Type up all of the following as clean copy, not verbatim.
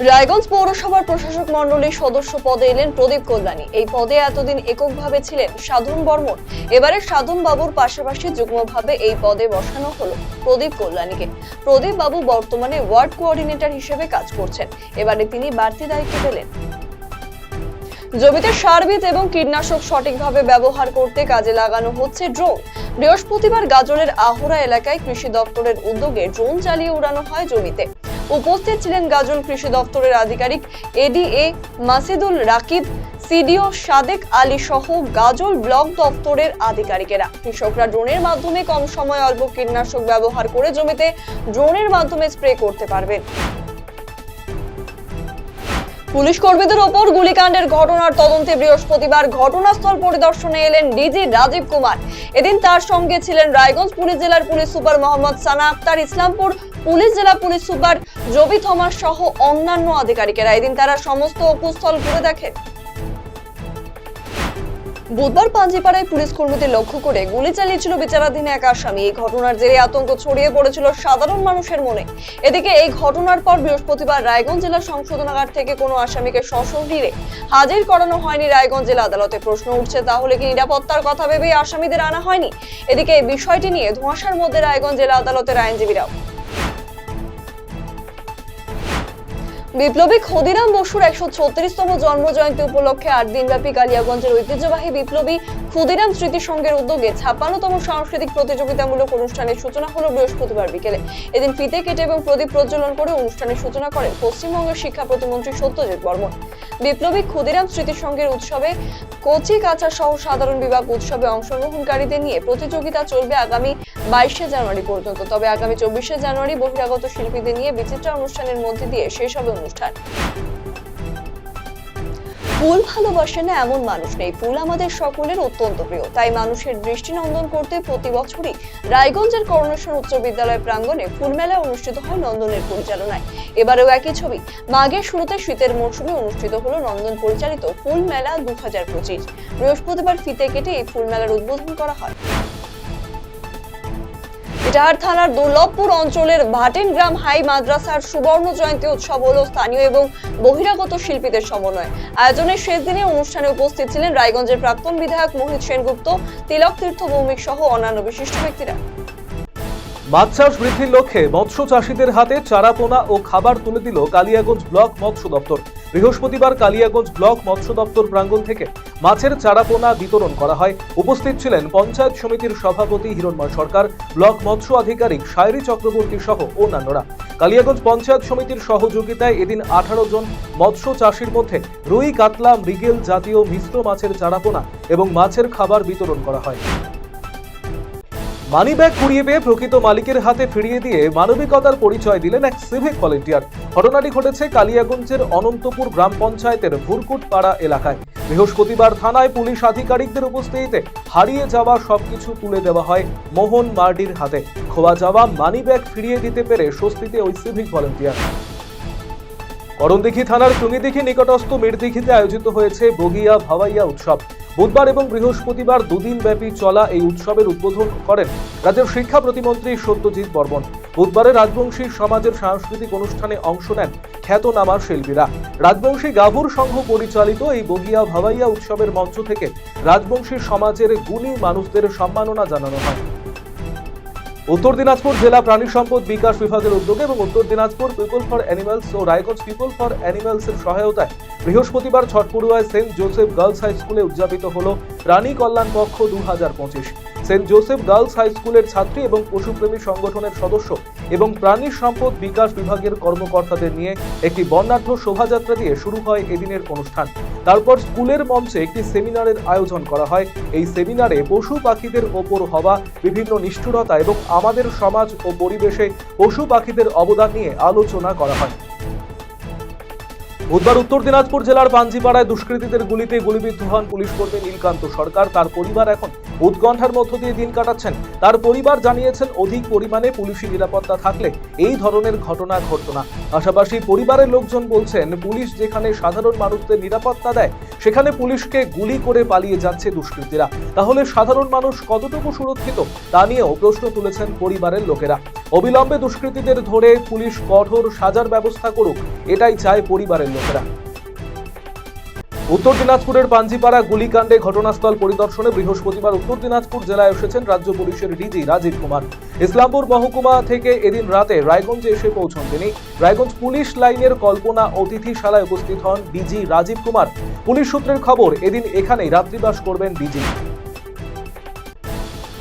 রায়গঞ্জ পৌরসভার প্রশাসক মণ্ডলীর সদস্য পদে এলেন প্রদীপ কল্যাণী। এই পদে এতদিন এককভাবে ছিলেন সাধন বর্মন। এবারে সাধন বাবুর পাশাপাশি যুগ্মভাবে এই পদে বসানো হলো প্রদীপ কল্যাণীকে। প্রদীপ বাবু বর্তমানে ওয়ার্ড কোঅর্ডিনেটর হিসেবে কাজ করছেন। এবারে তিনি বাড়তি দায়িত্ব পেলেন। জমিতে সার-বীজ এবং কীটনাশক সঠিকভাবে ব্যবহার করতে কাজে লাগানো হচ্ছে ড্রোন। বৃহস্পতিবার গাজলের আহরা এলাকায় কৃষি দপ্তরের উদ্যোগে ড্রোন চালিয়ে উড়ানো হয় জমিতে। উপস্থিত ছিলেন গাজল কৃষি দপ্তরের আধিকারিক এডিএ মাসিদুল রাকিব, সিডিও সাদেক আলী সহ গাজল ব্লক দপ্তরের আধিকারিকেরা। কৃষকরা ড্রোনের মাধ্যমে কম সময়ে অল্প কীটনাশক ব্যবহার করে জমিতে ড্রোনের মাধ্যমে স্প্রে করতে পারবেন। পুলিশ কর্মীদের ওপর গুলিকাণ্ডের ঘটনার তদন্তে বৃহস্পতিবার ঘটনাস্থল পরিদর্শনে এলেন ডিজি রাজীব কুমার। এদিন তার সঙ্গে ছিলেন রায়গঞ্জ পুলিশ জেলার পুলিশ সুপার মোহাম্মদ সানা আক্তার, ইসলামপুর পুলিশ জেলা পুলিশ সুপার জবি থমাস সহ অন্যান্য আধিকারিকেরা। এদিন তারা সমস্ত উপস্থল ঘুরে দেখেন। বুধবার পাঞ্জিপাড়ায় পুলিশ কর্মীদের লক্ষ্য করে গুলি চালিয়েছিল বিচারাধীন এক আসামি। এই ঘটনার জেরে আতঙ্ক ছড়িয়ে পড়েছিল সাধারণ মানুষের মনে। এদিকে এই ঘটনার পর বৃহস্পতিবার রায়গঞ্জ জেলা সংশোধনাগার থেকে কোনো আসামিকে সশরীরে হাজির করানো হয়নি রায়গঞ্জ জেলা আদালতে। প্রশ্ন উঠছে, তাহলে কি নিরাপত্তার কথা ভেবেই আসামিদের আনা হয়নি? এদিকে এই বিষয়টি নিয়ে ধোঁয়াশার মধ্যে রায়গঞ্জ জেলা আদালতের আইনজীবীরাও। বিপ্লবী ক্ষুদিরাম বসুর ১৩৬তম জন্মজয়ন্তী উপলক্ষে ৮ দিনব্যাপী কালিয়াগঞ্জের ঐতিহ্যবাহী বিপ্লবী ক্ষুদিরাম স্মৃতি সংঘের উদ্যোগে ৫৬তম সাংস্কৃতিক প্রতিযোগিতামূলক অনুষ্ঠানের সূচনা হলো বৃহস্পতিবার বিকেলে। এদিন ফিতে কেটে এবং প্রদীপ প্রজ্বলন করে অনুষ্ঠানের সূচনা করেন পশ্চিমবঙ্গের শিক্ষা প্রতিমন্ত্রী সত্যজিৎ বর্মন। বিপ্লবী ক্ষুদিরাম স্মৃতি সংঘের উৎসবে কচি কাঁচা সহ সাধারণ বিভাগ উৎসবে অংশগ্রহণকারীদের নিয়ে প্রতিযোগিতা চলবে আগামী ২২শে জানুয়ারি পর্যন্ত। তবে আগামী ২৪শে জানুয়ারি বহিরাগত শিল্পীদের নিয়ে বিচিত্র অনুষ্ঠানের মধ্যে দিয়ে শেষ হবে অনুষ্ঠান। ফুল ভালোবাসে না এমন মানুষ নেই। ফুল আমাদের সকলের অত্যন্ত প্রিয়, তাই মানুষের দৃষ্টিনন্দন করতে প্রতি বছরই রায়গঞ্জের করোনেশন উচ্চ বিদ্যালয় প্রাঙ্গণে ফুল মেলা অনুষ্ঠিত হয় নন্দনের পরিচালনায়। এবারেও একই ছবি। মাঘের শুরুতে শীতের মৌসুমে অনুষ্ঠিত হলো নন্দন পরিচালিত ফুল মেলা ২০২৫। বৃহস্পতিবার ফিতে কেটে এই ফুল মেলার উদ্বোধন করা হয়। ইটাহার থানার দুর্লভপুর অঞ্চলের ভাটিন গ্রাম হাই মাদ্রাসার সুবর্ণ জয়ন্তী উৎসব হলো স্থানীয় এবং বহিরাগত শিল্পীদের সমন্বয়ে। আয়োজনের শেষ দিনে অনুষ্ঠানে উপস্থিত ছিলেন রায়গঞ্জের প্রাক্তন বিধায়ক মোহিত সেনগুপ্ত, তিলক তীর্থ ভৌমিক সহ অন্যান্য বিশিষ্ট ব্যক্তিরা। মাছ চাষ বৃদ্ধির লক্ষ্যে মৎস্য চাষীদের হাতে চারাপোনা ও খাবার তুলে দিল কালিয়াগঞ্জ ব্লক মৎস্য দপ্তর। বৃহস্পতিবার কালিয়াগঞ্জ ব্লক মৎস্য দপ্তর প্রাঙ্গণ থেকে মাছের চারাপোনা বিতরণ করা হয়। উপস্থিত ছিলেন পঞ্চায়েত সমিতির সভাপতি হিরণময় সরকার, ব্লক মৎস্য আধিকারিক সায়রী চক্রবর্তী সহ অন্যান্যরা। কালিয়াগঞ্জ পঞ্চায়েত সমিতির সহযোগিতায় এদিন 18 জন মৎস্য চাষীর মধ্যে রুই, কাতলা, মৃগেল জাতীয় মিশ্র মাছের চারাপোনা এবং মাছের খাবার বিতরণ করা হয়। মানি ব্যাগ কুড়িয়ে পেয়ে প্রকৃত মালিকের হাতে ফিরিয়ে দিয়ে মানবিকতার পরিচয় দিলেন এক সিভিক ভলেন্টিয়ার। ঘটনাটি ঘটেছে কালিয়াগঞ্জের অনন্তপুর গ্রাম পঞ্চায়েতের ভুরকুট পাড়া এলাকায়। বৃহস্পতিবার থানায় পুলিশ আধিকারিকদের উপস্থিতিতে হারিয়ে যাওয়া সবকিছু তুলে দেওয়া হয় মোহন মার্ডির হাতে। খোয়া যাওয়া মানি ব্যাগ ফিরিয়ে দিতে পেরে স্বস্তিতে ওই সিভিক ভলেন্টিয়ার। করণদিঘি থানার টুঙ্গিদিঘি নিকটস্থ মিরদিঘিতে আয়োজিত হয়েছে বগিয়া ভাওয়াইয়া উৎসব। বুধবার এবং বৃহস্পতিবার দুদিন ব্যাপী চলা এই উৎসবের উদ্বোধন করেন রাজ্যের শিক্ষা প্রতিমন্ত্রী সত্যজিৎ বর্মন। বুধবারে রাজবংশী সমাজের সাংস্কৃতিক অনুষ্ঠানে অংশ নেন খ্যাতনামা শিল্পীরা। রাজবংশী গাভুর সংঘ পরিচালিত এই বগিয়া ভাওয়াইয়া উৎসবের মঞ্চ থেকে রাজবংশী সমাজের গুণী মানুষদের সম্মাননা জানানো হয়। উত্তর দিনাজপুর জেলা প্রাণী সম্পদ বিকাশ বিভাগের উদ্যোগে এবং Uttar Dinajpur people for animals ও রায়গঞ্জ পিপল ফর অ্যানিমালস এর সহায়তায় বৃহস্পতিবার ছটপুরুয়ায় সেন্ট জোসেফ গার্লস হাই স্কুলে উদযাপিত হলো প্রাণী কল্যাণ পক্ষ 2025। সেন্ট জোসেফ গার্লস হাই স্কুলের ছাত্রী এবং পশুপ্রেমী সংগঠনের সদস্য এবং প্রাণী সম্পদ বিকাশ বিভাগের কর্মকর্তাদের নিয়ে একটি বর্ণাঢ্য শোভাযাত্রা দিয়ে শুরু হয় এদিনের অনুষ্ঠান। তারপর স্কুলের মঞ্চে একটি সেমিনারের আয়োজন করা হয়। এই সেমিনারে পশু পাখিদের ওপর হওয়া বিভিন্ন নিষ্ঠুরতা এবং আমাদের সমাজ ও পরিবেশে পশু পাখিদের অবদান নিয়ে আলোচনা করা হয়। বুধবার উত্তর দিনাজপুর জেলার পাঞ্জিপাড়ায় দুষ্কৃতীদের গুলিতে গুলিবিদ্ধ হন পুলিশ কর্মী নীলকান্ত সরকার। তার পরিবার এখন উৎকণ্ঠার মধ্য দিয়ে দিন কাটাচ্ছেন। তার পরিবার জানিয়েছেন, অধিক পরিমাণে পুলিশি নিরাপত্তা থাকলে এই ধরনের ঘটনা ঘটত না। পাশাপাশি পরিবারের লোকজন বলছেন, পুলিশ যেখানে সাধারণ মানুষদের নিরাপত্তা দেয় সেখানে পুলিশকে গুলি করে পালিয়ে যাচ্ছে দুষ্কৃতীরা। তাহলে সাধারণ মানুষ কতটুকু সুরক্ষিত তা নিয়েও প্রশ্ন তুলেছেন পরিবারের লোকেরা। অবিলম্বে দুষ্কৃতীদের ধরে পুলিশ কঠোর সাজার ব্যবস্থা করুক, এটাই চায় পরিবারের লোকেরা। উত্তর দিনাজপুরের পাঞ্জিপাড়া গুলিকাণ্ডে ঘটনাস্থল পরিদর্শনে বৃহস্পতিবার উত্তর দিনাজপুর জেলায় এসেছেন রাজ্য পুলিশের ডিজি রাজীব কুমার। ইসলামপুর মহকুমা থেকে এদিন রাতে রায়গঞ্জে এসে পৌঁছন তিনি। রায়গঞ্জ পুলিশ লাইনের কল্পনা অতিথিশালায় উপস্থিত হন ডিজি রাজীব কুমার। পুলিশ সূত্রের খবর, এদিন এখানেই রাত্রিবাস করবেন ডিজি।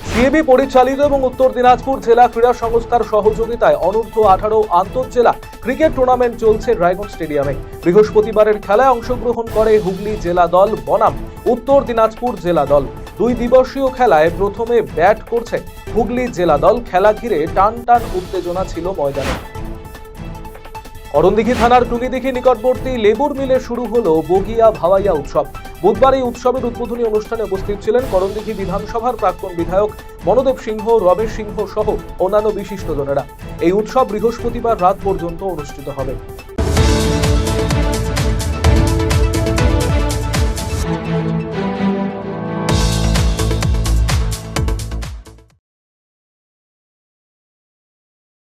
সিএবি পরিচালিত এবং উত্তর দিনাজপুর জেলা ক্রীড়া সংস্থার সহযোগিতায় অনূর্ধ্ব-18 আন্তঃজেলা ক্রিকেট টুর্নামেন্ট চলছে রায়গঞ্জ স্টেডিয়ামে। বৃহস্পতিবারের খেলায় অংশগ্রহণ করে হুগলি জেলা দল বনাম উত্তর দিনাজপুর জেলা দল। 2 দিবসীয় খেলায় প্রথমে ব্যাট করছে হুগলি জেলা দল। খেলা ঘিরে টান টান উত্তেজনা ছিল ময়দানে। করণদিঘি থানার টুঙ্গিদিঘি নিকটবর্তী লেবুর মিলে শুরু হলো বগিয়া ভাওয়াইয়া উৎসব। বুধবার এই উৎসবের উদ্বোধনী অনুষ্ঠানে উপস্থিত ছিলেন করণদিঘি বিধানসভার প্রাক্তন বিধায়ক মনোদেব সিংহ, রমেশ সিংহ সহ অন্যান্য বিশিষ্টজনেরা। এই উৎসব বৃহস্পতিবার রাত পর্যন্ত অনুষ্ঠিত হবে।